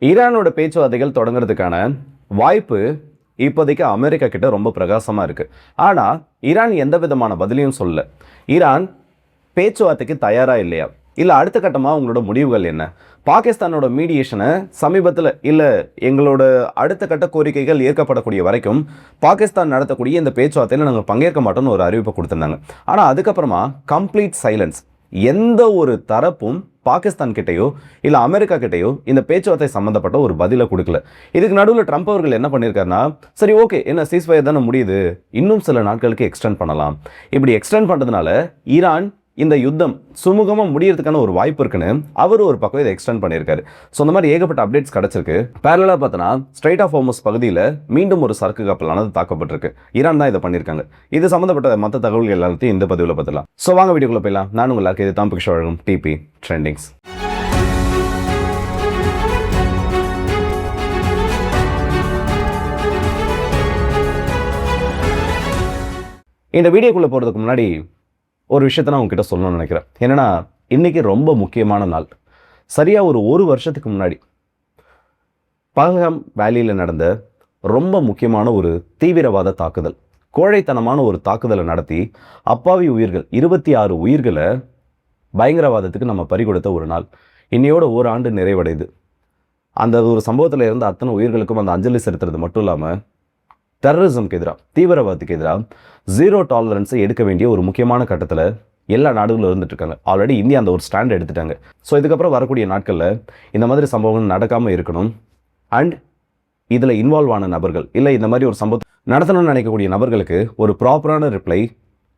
ஈரானோட பேச்சுவார்த்தைகள் தொடங்குறதுக்கான வாய்ப்பு இப்போதைக்கு அமெரிக்கா கிட்ட ரொம்ப பிரகாசமாக இருக்குது. ஆனால் ஈரான் எந்த விதமான பதிலையும் சொல்லல. ஈரான் பேச்சுவார்த்தைக்கு தயாராக இல்லையா, இல்லை அடுத்த கட்டமாக உங்களோட முடிவுகள் என்ன? பாகிஸ்தானோட மீடியேஷனை சமீபத்தில் இல்லை எங்களோட அடுத்த கட்ட கோரிக்கைகள் ஏற்கப்படக்கூடிய வரைக்கும் பாகிஸ்தான் நடத்தக்கூடிய இந்த பேச்சுவார்த்தையில் நாங்கள் பங்கேற்க மாட்டோம்னு ஒரு அறிவிப்பை கொடுத்துருந்தாங்க. ஆனால் அதுக்கப்புறமா கம்ப்ளீட் சைலன்ஸ். எந்த ஒரு தரப்பும் பாகிஸ்தான் கிட்டையோ இல்லை அமெரிக்கா கிட்டையோ இந்த பேச்சுவார்த்தை சம்மந்தப்பட்ட ஒரு பதிலை கொடுக்கல. இதுக்கு நடுவில் ட்ரம்ப் அவர்கள் என்ன பண்ணியிருக்காருன்னா, சரி ஓகே என்ன சீஸ்ஃபயர் தானே முடியுது, இன்னும் சில நாட்களுக்கு எக்ஸ்டெண்ட் பண்ணலாம். இப்படி எக்ஸ்டெண்ட் பண்ணுறதுனால ஈரான் இந்த யுத்தம் சுமூகமாக முடியறதுக்கான ஒரு வாய்ப்பு இருக்குன்னு அவர் ஒரு பக்கம் இதை எக்ஸ்டெண்ட் பண்ணியிருக்காரு. ஸோ அந்த மாதிரி ஏகப்பட்ட அப்டேட்ஸ் கிடச்சிருக்கு. பேரலாக பார்த்தோன்னா ஸ்ட்ரைட் ஆஃப் ஹோர்முஸ் பகுதியில் மீண்டும் ஒரு சரக்கு கப்பலானது தாக்கப்பட்டிருக்கு. ஈரான் தான் இதை பண்ணியிருக்காங்க. இது சம்மந்தப்பட்ட மற்ற தகவல்கள் எல்லாத்தையும் இந்த பதிவில் பார்த்துலாம். ஸோ வாங்க வீடியோக்குள்ளே போயிடலாம். நான் உங்களுக்கு இது தான் பிக்ஷர் வழங்கும் டிபி ட்ரெண்டிங்ஸ். இந்த வீடியோக்குள்ளே போகிறதுக்கு முன்னாடி ஒரு விஷயத்தை நான் உங்ககிட்ட சொல்லணும்னு நினைக்கிறேன். என்னென்னா இன்றைக்கி ரொம்ப முக்கியமான நாள். சரியாக ஒரு வருஷத்துக்கு முன்னாடி பஹல்காம் வேலியில் நடந்த ரொம்ப முக்கியமான ஒரு தீவிரவாத தாக்குதல், கோழைத்தனமான ஒரு தாக்குதலை நடத்தி அப்பாவி உயிர்கள் 26 உயிர்களை பயங்கரவாதத்துக்கு நம்ம பறிகொடுத்த ஒரு நாள். இன்னையோட ஒரு ஆண்டு நிறைவடையுது. அந்த ஒரு சம்பவத்தில் இருந்த அத்தனை உயிர்களுக்கும் அந்த அஞ்சலி செலுத்துறது மட்டும் இல்லாமல் டெரரிசம்க்கு எதிராக, தீவிரவாதத்துக்கு எதிராக ஜீரோ டாலரன்ஸை எடுக்க வேண்டிய ஒரு முக்கியமான கட்டத்தில் எல்லா நாடுகளும் இருந்துட்டு இருக்காங்க. ஆல்ரெடி இந்தியா அந்த ஒரு ஸ்டாண்ட் எடுத்துட்டாங்க. ஸோ இதுக்கப்புறம் வரக்கூடிய நாட்களில் இந்த மாதிரி சம்பவங்கள் நடக்காமல் இருக்கணும். அண்ட் இதில் இன்வால்வ் ஆன நபர்கள் இல்லை இந்த மாதிரி ஒரு சம்பவம் நடத்தணும்னு நினைக்கக்கூடிய நபர்களுக்கு ஒரு ப்ராப்பரான ரிப்ளை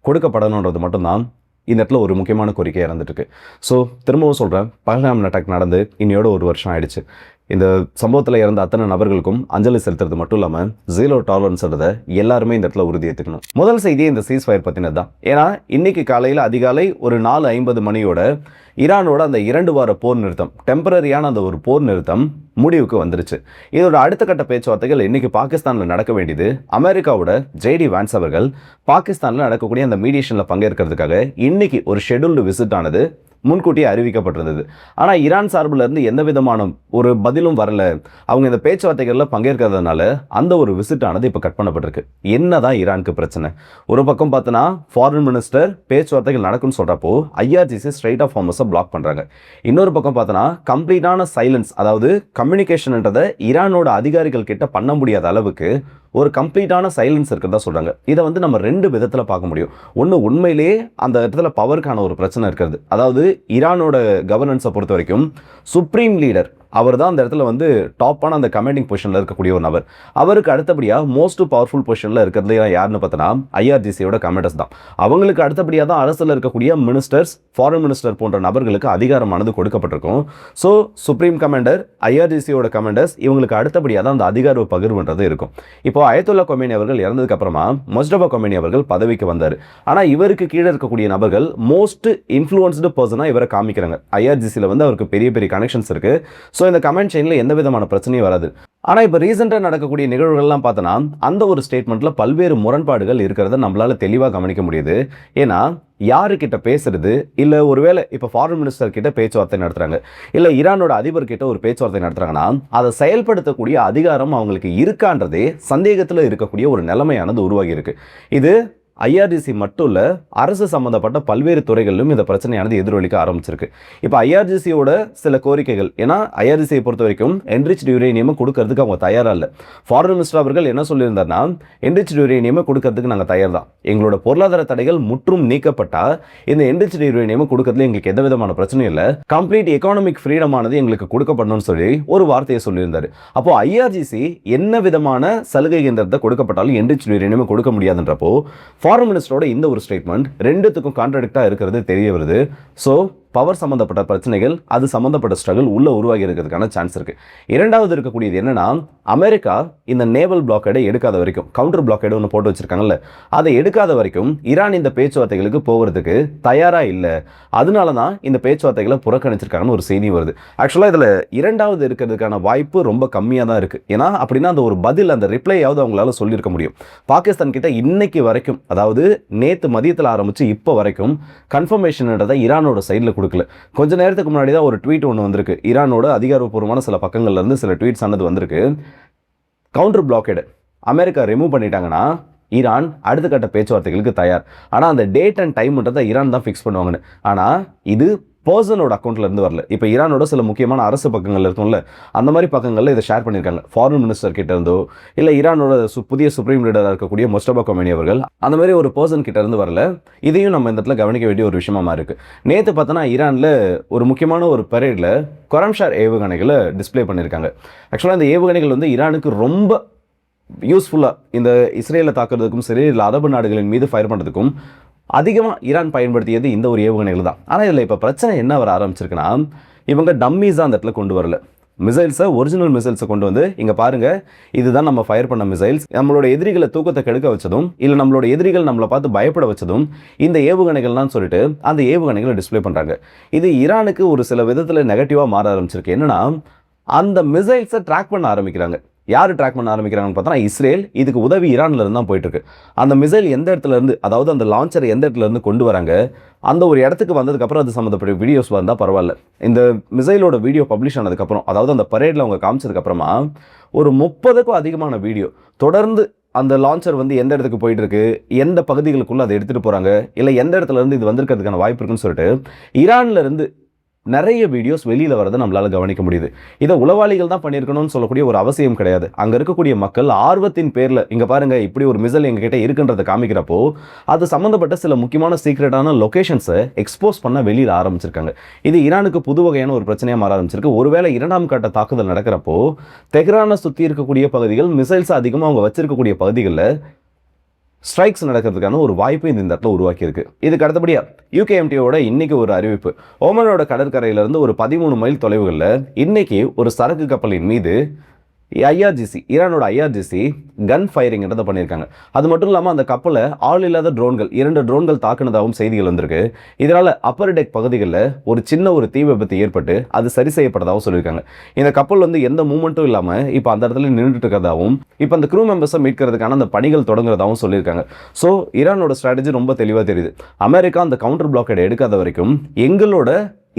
கொடுக்கப்படணுன்றது மட்டும்தான் இந்த இடத்துல ஒரு முக்கியமான கோரிக்கையாக இருந்துட்டு இருக்கு. ஸோ திரும்பவும் சொல்கிறேன், பஹல்காம் அட்டாக் நடந்து இன்னையோட ஒரு வருஷம் ஆயிடுச்சு. இந்த சம்பவத்தில் இறந்த அத்தனை நபர்களுக்கும் அஞ்சலி செலுத்துறது மட்டும் இல்லாமல் ஜீரோ டாலரன்ஸ்ன்றதை எல்லாருமே இந்த இடத்துல உறுதி ஏற்றுக்கணும். முதல் செய்தியே இந்த சீஸ்ஃபயர் பற்றினது தான். ஏன்னா இன்னைக்கு காலையில் அதிகாலை ஒரு 4:50 மணியோட ஈரானோட அந்த 2 வார போர் நிறுத்தம், டெம்பரரியான அந்த ஒரு போர் நிறுத்தம் முடிவுக்கு வந்துருச்சு. இதோட அடுத்த கட்ட பேச்சுவார்த்தைகள் இன்னைக்கு பாகிஸ்தானில் நடக்க வேண்டியது. அமெரிக்காவோட ஜேடி வான்ஸ் அவர்கள் பாகிஸ்தானில் நடக்கக்கூடிய அந்த மீடியேஷனில் பங்கேற்கிறதுக்காக இன்னைக்கு ஒரு ஷெட்யூல்டு விசிட் ஆனது முன்கூட்டியே அறிவிக்கப்பட்டிருந்தது. ஆனால் ஈரான் சார்பில் இருந்து எந்த விதமான ஒரு பதிலும் வரல. அவங்க இந்த பேச்சுவார்த்தைகளில் பங்கேற்கிறதுனால அந்த ஒரு விசிட் ஆனது இப்போ கட் பண்ணப்பட்டிருக்கு. என்னதான் ஈரானுக்கு பிரச்சனை? ஒரு பக்கம் பார்த்தோன்னா ஃபாரின் மினிஸ்டர் பேச்சுவார்த்தைகள் நடக்கும்னு சொல்கிறப்போ ஐஆர்ஜிசி ஸ்ட்ரைட் ஆஃப் ஹார்முஸை பிளாக் பண்ணுறாங்க. இன்னொரு பக்கம் பார்த்தோன்னா கம்ப்ளீட்டான சைலன்ஸ், அதாவது கம்யூனிகேஷன்ன்றதை ஈரானோட அதிகாரிகள் கிட்ட பண்ண முடியாத அளவுக்கு ஒரு கம்ப்ளீட்டான சைலன்ஸ் இருக்கிறதா சொல்கிறாங்க. இதை நம்ம 2 விதத்தில் பார்க்க முடியும். ஒன்று, உண்மையிலேயே அந்த இடத்துல பவருக்கான ஒரு பிரச்சனை இருக்கிறது. அதாவது ஈரானோட கவர்னன்ஸை பொறுத்த வரைக்கும் சுப்ரீம் லீடர் அவர் தான் அந்த இடத்துல டாப்பான அந்த கமாண்டிங் பொசிஷனில் இருக்கக்கூடிய ஒரு நபர். அவருக்கு அடுத்தபடியாக மோஸ்ட் பவர்ஃபுல் பொசிஷனில் இருக்கிறது யாருன்னு பார்த்தோன்னா ஐஆர்ஜிசியோட கமாண்டர்ஸ் தான். அவங்களுக்கு அடுத்தபடியாக தான் அரசில் இருக்கக்கூடிய மினிஸ்டர்ஸ், ஃபாரின் மினிஸ்டர் போன்ற நபர்களுக்கு அதிகாரமானது கொடுக்கப்பட்டிருக்கும். ஸோ சுப்ரீம் கமாண்டர், ஐஆர்ஜிசியோட கமாண்டர்ஸ், இவங்களுக்கு அடுத்தபடியாக தான் அந்த அதிகார பகிர்வுன்றது இருக்கும். இப்போ அயத்துல்லா கொமேனி அவர்கள் இறந்ததுக்கு அப்புறமா முஜ்தபா கொமேனி அவர்கள் பதவிக்கு வந்தார். ஆனால் இவருக்கு கீழே இருக்கக்கூடிய நபர்கள் மோஸ்ட் இன்ஃப்ளூயன்ஸ்டு பர்சனாக இவரை காமிக்கிறாங்க. ஐஆர்ஜிசியில் அவருக்கு பெரிய பெரிய கனெக்ஷன்ஸ் இருக்கு. ஸோ இந்த கமெண்ட் செயினில் எந்த விதமான பிரச்சனையும் வராது. ஆனால் இப்போ ரீசெண்டாக நடக்கக்கூடிய நிகழ்வுகள்லாம் பார்த்தோன்னா அந்த ஒரு ஸ்டேட்மெண்ட்டில் பல்வேறு முரண்பாடுகள் இருக்கிறத நம்மளால் தெளிவாக கவனிக்க முடியுது. ஏன்னா யாருக்கிட்ட பேசுறது, இல்லை ஒருவேளை இப்போ ஃபாரின் மினிஸ்டர் கிட்ட பேச்சுவார்த்தை நடத்துகிறாங்க, இல்லை ஈரானோட அதிபர் கிட்ட ஒரு பேச்சுவார்த்தை நடத்துகிறாங்கன்னா அதை செயல்படுத்தக்கூடிய அதிகாரம் அவங்களுக்கு இருக்கான்றதே சந்தேகத்தில் இருக்கக்கூடிய ஒரு நிலைமையானது உருவாகி இருக்கு. இது ஐஆர்ஜிசி மட்டும் இல்லை, அரசு சம்மந்தப்பட்ட பல்வேறு துறைகளிலும் இந்த பிரச்சனையானது எதிரொலிக்க ஆரம்பிச்சிருக்கு. இப்போ ஐஆர்ஜிசியோட சில கோரிக்கைகள், ஏன்னா ஐஆர்ஜிசியை பொறுத்த வரைக்கும் என்ரிச்டு யுரேனியம் கொடுக்கறதுக்கு அவங்க தயாராக இல்லை. ஃபாரின் மினிஸ்டர் அவர்கள் என்ன சொல்லியிருந்தாருன்னா, என்ரிச்டு யுரேனியம் கொடுக்கறதுக்கு நாங்கள் தயார் தான், எங்களோட பொருளாதார தடைகள் முற்றும் நீக்கப்பட்டால் இந்த என்ரிச்டு யுரேனியம் கொடுக்கறதுல எங்களுக்கு எந்த விதமான பிரச்சனையும் இல்லை, கம்ப்ளீட் எக்கானமிக் ஃப்ரீடமானது எங்களுக்கு கொடுக்கப்படணும்னு சொல்லி ஒரு வார்த்தையை சொல்லியிருந்தார். அப்போ ஐஆர்ஜிசி என்ன விதமான சலுகைன்றதை கொடுக்கப்பட்டாலும் என்ரிச்டு யுரேனியம் கொடுக்க முடியாதுன்றப்போ ஃபாரின் மினிஸ்டரோட இந்த ஒரு ஸ்டேட்மெண்ட் ரெண்டுத்துக்கும் கான்ட்ராடிக்டாக இருக்கிறது தெரிய வருது. ஸோ பவர் சம்மந்தப்பட்ட பிரச்சனைகள், அது சம்மந்தப்பட்ட ஸ்ட்ரகிள் உள்ள உருவாகி இருக்கிறதுக்கான சான்ஸ் இருக்கு. இரண்டாவது இருக்கக்கூடியது என்னன்னா, அமெரிக்கா இந்த நேவல் பிளாக்கேடை எடுக்காத வரைக்கும், கவுண்டர் பிளாக்கேடு ஒன்று போட்டு வச்சிருக்காங்கல்ல, அதை எடுக்காத வரைக்கும் ஈரான் இந்த பேச்சுவார்த்தைகளுக்கு போகிறதுக்கு தயாரா இல்லை. அதனால தான் இந்த பேச்சுவார்த்தைகளை புறக்கணிச்சிருக்காங்கன்னு ஒரு செய்தி வருது. ஆக்சுவலாக இதில் இரண்டாவது இருக்கிறதுக்கான வாய்ப்பு ரொம்ப கம்மியாக தான் இருக்கு. ஏன்னா அப்படின்னா அந்த ஒரு பதில், அந்த ரிப்ளையாவது அவங்களால சொல்லியிருக்க முடியும். பாகிஸ்தான் கிட்ட இன்னைக்கு வரைக்கும், அதாவது நேற்று மதியத்தில் ஆரம்பிச்சு இப்போ வரைக்கும் கன்ஃபர்மேஷன்ன்றதை ஈரானோட சைடில் கொடுக்கல. கொஞ்ச நேரத்துக்கு முன்னாடி தான் ஒரு ட்வீட் ஒன்று வந்திருக்கு. ஈரானோட அதிகாரப்பூர்வமான சில பக்கங்கள்ல இருந்து சில ட்வீட்ஸ் ஆனது வந்திருக்கு. கவுண்டர் பிளாக்கேடு அமெரிக்கா ரிமூவ் பண்ணிட்டாங்கன்னா ஈரான் அடுத்த கட்ட பேச்சுவார்த்தைகளுக்கு தயார். ஆனால் அந்த டேட் அண்ட் டைம்ன்றதை ஈரான் தான் ஃபிக்ஸ் பண்ணுவாங்கன்னு. ஆனால் இது பர்சனோட அக்கௌண்ட்ல இருந்து வரல. இப்போ ஈரானோட சில முக்கியமான அரசு பக்கங்கள் இருக்கும்ல, அந்த மாதிரி பக்கங்களில் இதை ஷேர் பண்ணியிருக்காங்க. ஃபாரின் மினிஸ்டர் கிட்ட இருந்தோ இல்லை ஈரானோட புதிய சுப்ரீம் லீடராக இருக்கக்கூடிய முஸ்தபா கொமேனி அவர்கள், அந்த மாதிரி ஒரு பர்சன் கிட்ட இருந்து வரல. இதையும் நம்ம இந்த இடத்துல கவனிக்க வேண்டிய ஒரு விஷயமா இருக்கு. நேற்று பார்த்தோன்னா ஈரானில் ஒரு முக்கியமான ஒரு பரேடில் கொரம்ஷார் ஏவுகணைகளை டிஸ்பிளே பண்ணியிருக்காங்க. ஆக்சுவலாக இந்த ஏவுகணைகள் வந்து ஈரானுக்கு ரொம்ப யூஸ்ஃபுல்லாக இந்த இஸ்ரேலை தாக்குறதுக்கும் சரி இல்லை அரபு நாடுகளின் மீது ஃபயர் பண்ணுறதுக்கும் அதிகமாக ஈரான் பயன்படுத்தியது இந்த ஒரு ஏவுகணைகள் தான். ஆனால் இதில் இப்போ பிரச்சனை என்ன வர ஆரம்பிச்சிருக்குன்னா, இவங்க டம்மீஸாக அந்த இடத்துல கொண்டு வரல. மிசைல்ஸை ஒரிஜினல் மிசைல்ஸை கொண்டு வந்து இங்கே பாருங்கள், இதுதான் நம்ம ஃபயர் பண்ண மிசைல்ஸ், நம்மளோட எதிரிகளை தூக்கத்தை கெடுக்க வச்சதும் இல்லை நம்மளோட எதிரிகள் நம்மளை பார்த்து பயப்பட வச்சதும் இந்த ஏவுகணைகள்லாம் சொல்லிட்டு அந்த ஏவுகணைகளை டிஸ்பிளே பண்ணுறாங்க. இது ஈரானுக்கு ஒரு சில விதத்தில் நெகட்டிவாக மாற ஆரம்பிச்சிருக்கு. என்னன்னா, அந்த மிசைல்ஸை ட்ராக் பண்ண ஆரம்பிக்கிறாங்க. யார் ட்ராக் பண்ண ஆரம்பிக்கிறாங்கன்னு பார்த்தா இஸ்ரேல். இதுக்கு உதவி ஈரான்ல இருந்து தான் போயிட்டு இருக்கு. அந்த மிசைல் எந்த இடத்துல இருந்து, அதாவது அந்த லான்ச்சர் எந்த இடத்துல இருந்து கொண்டு வராங்க, அந்த ஒரு இடத்துக்கு வந்ததுக்கப்புறம் அது சம்மந்தப்பட்ட வீடியோஸ் வந்தால் பரவாயில்ல. இந்த மிசைலோட வீடியோ பப்ளிஷ் ஆனதுக்கப்புறம், அதாவது அந்த பரேடில் அவங்க காமிச்சதுக்கப்புறமா ஒரு 30க்கும் அதிகமான வீடியோ தொடர்ந்து அந்த லான்ச்சர் வந்து எந்த இடத்துக்கு போயிட்டு இருக்கு, எந்த பகுதிகளுக்குள்ள அதை எடுத்துகிட்டு போகிறாங்க, இல்லை எந்த இடத்துல இருந்து இது வந்திருக்கிறதுக்கான வாய்ப்பு இருக்குன்னு சொல்லிட்டு ஈரான்ல இருந்து நிறைய வீடியோஸ் வெளியில் வரதை நம்மளால் கவனிக்க முடியுது. இதை உளவாளிகள் தான் பண்ணியிருக்கணும்னு சொல்லக்கூடிய ஒரு அவசியம் கிடையாது. அங்கே இருக்கக்கூடிய மக்கள் ஆர்வத்தின் பேரில் இங்கே பாருங்கள் இப்படி ஒரு மிசைல் எங்ககிட்ட இருக்குன்றதை காமிக்கிறப்போ அது சம்மந்தப்பட்ட சில முக்கியமான சீக்ரெட்டான லொக்கேஷன்ஸை எக்ஸ்போஸ் பண்ண வெளியில் ஆரம்பிச்சிருக்காங்க. இது ஈரானுக்கு புது வகையான ஒரு பிரச்சனையாக மாற ஆரம்பிச்சிருக்கு. ஒருவேளை இரண்டாம் கட்ட தாக்குதல் நடக்கிறப்போ தெஹ்ரானை சுற்றி இருக்கக்கூடிய பகுதிகள், மிசைல்ஸ் அதிகமாக அவங்க வச்சிருக்கக்கூடிய பகுதிகளில் ஸ்ட்ரைக்ஸ் நடக்கிறதுக்கான ஒரு வாய்ப்பு இந்த இடத்துல உருவாக்கியிருக்கு. இதுக்கு அடுத்தபடியா யூகேஎம்டியோட இன்னைக்கு ஒரு அறிவிப்பு. ஓமனோட கடற்கரையிலிருந்து ஒரு 13 மைல் தொலைவுகளில் இன்னைக்கு ஒரு சரக்கு கப்பலின் மீது ஐஆர்ஜிசி, ஈரானோட ஐஆர்ஜிசி கன் ஃபயரிங்கிறத பண்ணியிருக்காங்க. அது மட்டும் இல்லாமல் அந்த கப்பலை ஆள் இல்லாத ட்ரோன்கள் 2 ட்ரோன்கள் தாக்குனதாகவும் செய்திகள் வந்திருக்கு. இதனால் அப்பர் டெக் பகுதிகளில் ஒரு சின்ன ஒரு தீ விபத்து ஏற்பட்டு அது சரி செய்யப்பட்டதாகவும் சொல்லியிருக்காங்க. இந்த கப்பல் வந்து எந்த மூமெண்ட்டும் இல்லாமல் இப்போ அந்த இடத்துல நின்றுட்டு இருக்கிறதாகவும் இப்போ அந்த க்ரூ மெம்பர்ஸை மீட்கிறதுக்கான அந்த பணிகள் தொடங்குறதாகவும் சொல்லியிருக்காங்க. ஸோ ஈரானோட ஸ்ட்ராட்டஜி ரொம்ப தெளிவாக தெரியுது. அமெரிக்கா அந்த கவுண்டர் பிளாக்கேட் எடுக்காத வரைக்கும் எங்களோட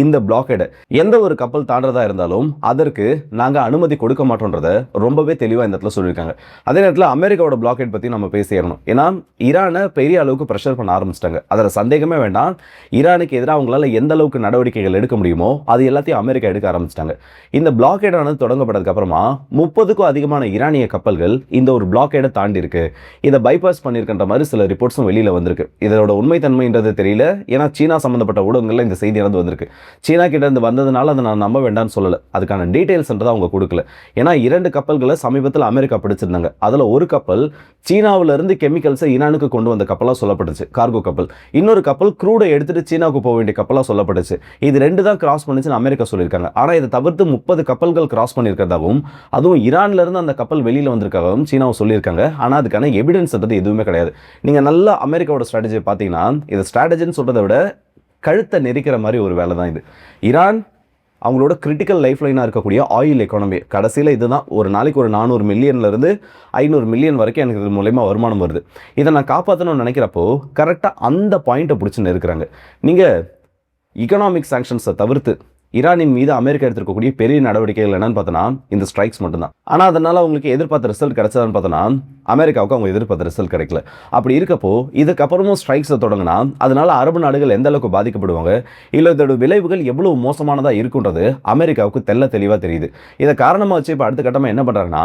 இந்த பிளாக்கேடை எந்த ஒரு கப்பல் தாண்டதா இருந்தாலும் அதற்கு நாங்கள் அனுமதி கொடுக்க மாட்டோன்றதை ரொம்பவே தெளிவாக இந்த இடத்துல சொல்லியிருக்காங்க. அதே நேரத்தில் அமெரிக்காவோட பிளாக்கேட் பற்றி நம்ம பேசிடணும். ஏன்னா ஈரானை பெரிய அளவுக்கு ப்ரெஷர் பண்ண ஆரம்பிச்சிட்டாங்க. அதில் சந்தேகமே வேண்டாம். ஈரானுக்கு எதிராக அவங்களால எந்த அளவுக்கு நடவடிக்கைகள் எடுக்க முடியுமோ அது எல்லாத்தையும் அமெரிக்கா எடுக்க ஆரம்பிச்சிட்டாங்க. இந்த பிளாக்கேடானது தொடங்கப்பட்டதுக்கு அப்புறமா 30க்கும் அதிகமான ஈரானிய கப்பல்கள் இந்த ஒரு பிளாக்கேடை தாண்டி இருக்கு. இதை பைபாஸ் பண்ணியிருக்கின்ற மாதிரி சில ரிப்போர்ட்ஸும் வெளியில் வந்திருக்கு. இதோட உண்மைத்தன்மைன்றது தெரியல. ஏன்னா சீனா சம்மந்தப்பட்ட ஊடகங்களில் இந்த செய்தி நடந்து வந்திருக்கு. சீனா கிட்ட இருந்து வந்ததுனால அதை நான் நம்ப வேண்டாம்னு சொல்லலை. அதுக்கான டீட்டெயில்ஸ்ன்றதை அவங்க கொடுக்கல. ஏன்னா 2 கப்பல்களை சமீபத்தில் அமெரிக்கா பிடிச்சிருந்தாங்க. அதில் ஒரு கப்பல் சீனாவிலிருந்து கெமிக்கல்ஸை ஈரானுக்கு கொண்டு வந்த கப்பலாக சொல்லப்பட்டுச்சு, கார்கோ கப்பல். இன்னொரு கப்பல் க்ரூடை எடுத்துட்டு சீனாவுக்கு போக வேண்டிய கப்பலாக சொல்லப்பட்டுச்சு. இது 2 தான் கிராஸ் பண்ணிச்சுன்னு அமெரிக்கா சொல்லியிருக்காங்க. ஆனால் இதை தவிர்த்து 30 கப்பல்கள் கிராஸ் பண்ணியிருக்கிறதாகவும் அதுவும் ஈரான்ல இருந்து அந்த கப்பல் வெளியில் வந்திருக்காகவும் சீனாவை சொல்லியிருக்காங்க. ஆனால் அதுக்கான எவிடன்ஸ்ன்றது எதுவுமே கிடையாது. நீங்கள் நல்லா அமெரிக்காவோட ஸ்ட்ராட்டஜியை பார்த்தீங்கன்னா, இது ஸ்ட்ராட்டஜின்னு சொல்றதை விட கழுத்தை நெரிக்கிற மாதிரி ஒரு வேலை தான் இது. ஈரான் அவங்களோட கிரிட்டிக்கல் லைஃப் லைனாக இருக்கக்கூடிய ஆயில் எக்கானமி கடைசியில் இதுதான். ஒரு நாளைக்கு ஒரு 400 மில்லியன்லேருந்து 500 மில்லியன் வரைக்கும் எனக்கு இது மூலமா வருமானம் வருது. இதை நான் காப்பாற்றணும்னு நினைக்கிறப்போ கரெக்டாக அந்த பாயிண்ட்டை பிடிச்சின்னு இருக்கிறாங்க. நீங்கள் எக்கனாமிக் சாங்ஷன்ஸை தவிர்த்து ஈரானின் மீது அமெரிக்கா எடுத்திருக்கக்கூடிய பெரிய நடவடிக்கைகள் என்னன்னு பார்த்தோன்னா இந்த ஸ்ட்ரைக்ஸ் மட்டும்தான். ஆனால் அதனால அவங்களுக்கு எதிர்பார்த்த ரிசல்ட் கிடைச்சதான்னு பார்த்தோன்னா அமெரிக்காவுக்கு அவங்க எதிர்பார்த்த ரிசல்ட் கிடைக்கல. அப்படி இருக்கப்போ இதுக்கப்புறமும் ஸ்ட்ரைக்ஸை தொடங்கினா அதனால அரபு நாடுகள் எந்த அளவுக்கு பாதிக்கப்படுவாங்க, இல்லை இதோட விளைவுகள் எவ்வளவு மோசமானதாக இருக்குன்றது அமெரிக்காவுக்கு தெளிவாக தெரியுது. இதை காரணமாக வச்சு இப்போ அடுத்த கட்டமாக என்ன பண்ணுறாங்கன்னா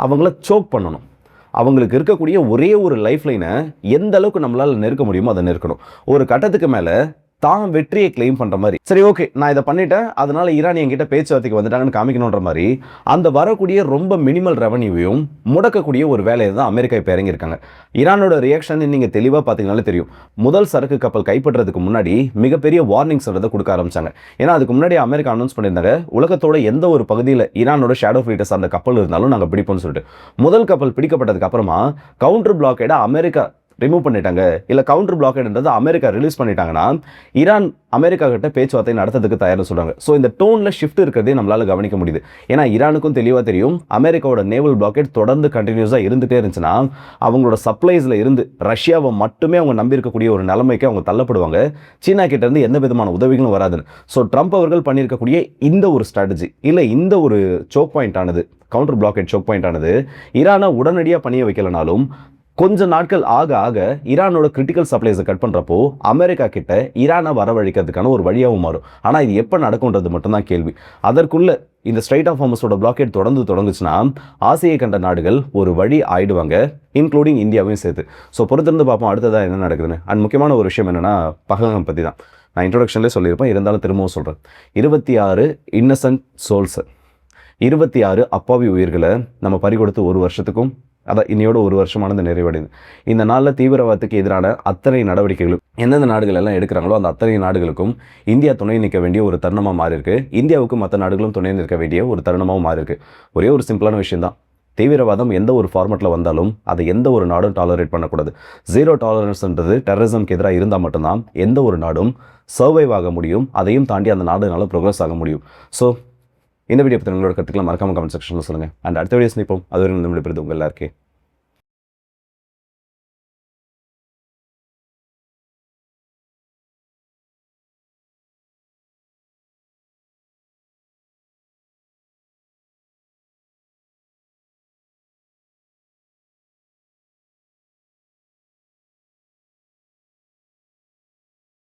அவங்கள சோக் பண்ணணும். அவங்களுக்கு இருக்கக்கூடிய ஒரே ஒரு லைஃப் லைனை எந்த அளவுக்கு நம்மளால் நெருக்க முடியுமோ அதை நெருக்கணும். ஒரு கட்டத்துக்கு மேலே தான் வெற்றியை கிளைம் பண்ணுற மாதிரி, சரி ஓகே நான் இதை பண்ணிட்டேன் அதனால ஈரான் என்கிட்ட பேச்சுவார்த்தைக்கு வந்துட்டாங்கன்னு காமிக்கணுன்ற மாதிரி அந்த வரக்கூடிய ரொம்ப மினிமல் ரெவன்யூவையும் முடக்கக்கூடிய ஒரு வேலையை தான் அமெரிக்கா இப்போ இறங்கியிருக்காங்க. ஈரானோட ரியாக்ஷன் நீங்கள் தெளிவாக பார்த்தீங்கனாலே தெரியும். முதல் சரக்கு கப்பல் கைப்பற்றதுக்கு முன்னாடி மிகப்பெரிய வார்னிங்ஸ் கொடுக்க ஆரம்பிச்சாங்க. ஏன்னா அதுக்கு முன்னாடி அமெரிக்கா அனௌன்ஸ் பண்ணியிருந்தாங்க உலகத்தோட எந்த ஒரு பகுதியில் ஈரானோட ஷேடோ ஃப்ளீட்டர்ஸ் அந்த கப்பல் இருந்தாலும் நாங்கள் பிடிப்போம்னு சொல்லிட்டு. முதல் கப்பல் பிடிக்கப்பட்டதுக்கு அப்புறமா கவுண்டர் பிளாக்கேட அமெரிக்கா ரிமூவ் பண்ணிட்டாங்க, இல்லை கவுண்டர் பிளாக்கேட்ன்றது அமெரிக்கா ரிலீஸ் பண்ணிட்டாங்கன்னா ஈரான் அமெரிக்கா கிட்ட பேச்சுவார்த்தை நடத்துறதுக்கு தயார்னு சொல்கிறாங்க. ஸோ இந்த டோனில் ஷிஃப்ட் இருக்கிறதே நம்மளால் கவனிக்க முடியுது. ஏன்னா ஈரானுக்கும் தெளிவாக தெரியும், அமெரிக்காவோட நேவல் பிளாக்கேட் தொடர்ந்து கண்டினியூஸாக இருந்துகிட்டே இருந்துச்சுன்னா அவங்களோட சப்ளைஸில் இருந்து ரஷ்யாவை மட்டுமே அவங்க நம்பியிருக்கக்கூடிய ஒரு நிலைமைக்கு அவங்க தள்ளப்படுவாங்க. சீனா கிட்ட இருந்து எந்த விதமான உதவிகளும் வராதுன்னு. ஸோ ட்ரம்ப் அவர்கள் பண்ணியிருக்கக்கூடிய இந்த ஒரு ஸ்ட்ராட்டஜி, இல்லை இந்த ஒரு சோக் பாயிண்ட் ஆனது, கவுண்டர் பிளாக்கேட் சோக் பாயிண்ட் ஆனது ஈரானை உடனடியாக பணிய வைக்கலனாலும் கொஞ்ச நாட்கள் ஆக ஆக ஈரானோட கிரிட்டிக்கல் சப்ளைஸை கட் பண்ணுறப்போ அமெரிக்கா கிட்ட ஈரானை வரவழைக்கிறதுக்கான ஒரு வழியாகவும் மாறும். ஆனால் இது எப்போ நடக்கும்ன்றது மட்டும்தான் கேள்வி. அதற்குள்ள இந்த ஸ்ட்ரைட் ஆஃப் ஹார்மஸோட பிளாக்கேட் தொடங்குச்சுன்னா ஆசியை கண்ட நாடுகள் ஒரு வழி ஆயிடுவாங்க, இன்க்ளூடிங் இந்தியாவையும் சேர்த்து. ஸோ பொறுத்திருந்து பார்ப்போம் அடுத்ததாக என்ன நடக்குதுன்னு. அண்ட் முக்கியமான ஒரு விஷயம் என்னென்னா பஹல்காம் பற்றி தான். நான் இன்ட்ரோடக்ஷன்லேயே சொல்லியிருப்பேன், இருந்தாலும் திரும்பவும் சொல்கிறேன். 26 இன்னசென்ட் சோல்ஸை, 26 அப்பாவி உயிர்களை நம்ம பறிகொடுத்து ஒரு வருஷத்துக்கும், அதான் இன்னையோட ஒரு வருஷமானது நிறைவடையுது. இந்த நாளில் தீவிரவாதத்துக்கு எதிரான அத்தனை நடவடிக்கைகளும் எந்தெந்த நாடுகள் எல்லாம் எடுக்கிறாங்களோ அந்த அத்தனை நாடுகளுக்கும் இந்தியா துணை நிற்க வேண்டிய ஒரு தருணமாக மாறி இருக்கு. இந்தியாவுக்கு மற்ற நாடுகளும் துணை நிற்க வேண்டிய ஒரு தருணமாகவும் மாறி இருக்கு. ஒரே ஒரு சிம்பிளான விஷயம் தான், தீவிரவாதம் எந்த ஒரு ஃபார்மெட்டில் வந்தாலும் அதை எந்த ஒரு நாடும் டாலரேட் பண்ணக்கூடாது. ஜீரோ டாலரன்ஸ்ன்றது டெரரிசம்க்கு எதிராக இருந்தால் மட்டும்தான் எந்த ஒரு நாடும் சர்வைவ் ஆக முடியும், அதையும் தாண்டி அந்த நாடுனால ப்ரோக்ரஸ் ஆக முடியும். ஸோ இந்த வீடியோ பற்றி உங்களோட கருத்துக்களை மறக்காம கமெண்ட் செக்ஷனில் சொல்லுங்கள். அண்ட் அடுத்த வீடியோஸ் நிற்போம். அதுவரை இந்த விடைபெறுது உங்கள் எல்லாருக்கே.